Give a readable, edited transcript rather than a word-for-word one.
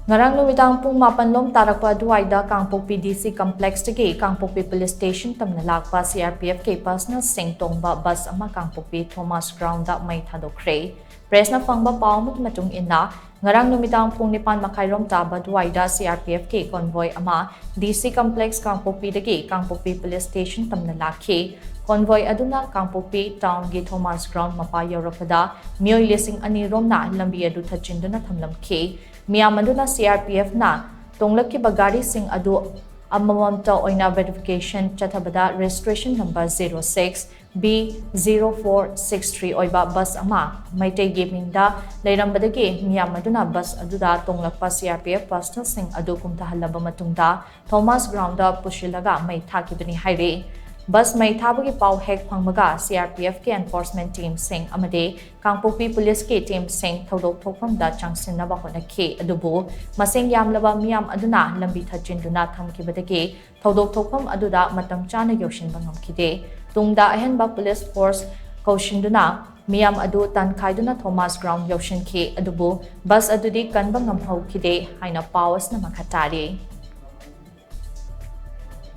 Ngarang numidang pung mapanlom tarakpa ADUWAIDA Kangpokpi DC Complex tagi Kangpokpi Police Station tamna LAKPA CRPF kay personal Shing Tongba bus ama Kangpokpi Thomas Ground Mei Thadokkhre. Press na fangba paumut matung ina ngarang numidang pung nipan makairom taba ADUWAIDA CRPF kay convoy ama DC Complex Kangpokpi tagi Kangpokpi Police Station tamna lakhi. Convoy aduna Kangpokpi Town gi Thomas Ground mapayorapeda mioy lising anirom na lambi adu thachinduna thamlamkhi. Miyam aduna CRPF na tonglaki bagari sing adu amamamta oina verification chathabada registration number 06 B0463 oiba bus ama maitay gamingda lairambadagi miyam aduna bus aduda tonglakpa CRPF personal sing adu kumtahalaba matungda Thomas Grounda pushilaga mai thakibani haire. Bus Mei Thadokkhre pau hek phangmaga CRPF ke enforcement team sing amade Kangpokpi police ke team sing thodok thokpam da changsinna ba honakhe adubu masing yamlaba miyam aduna lambi thachinduna thamkibadage thodok thokpam aduda matam chana yoshin bangamkhide tungda ahenba police force kaushinduna miyam adu tan khaiduna Thomas Ground yoshin ke adubu bus adudi kanba ngamhau khide haina powers na makhatari.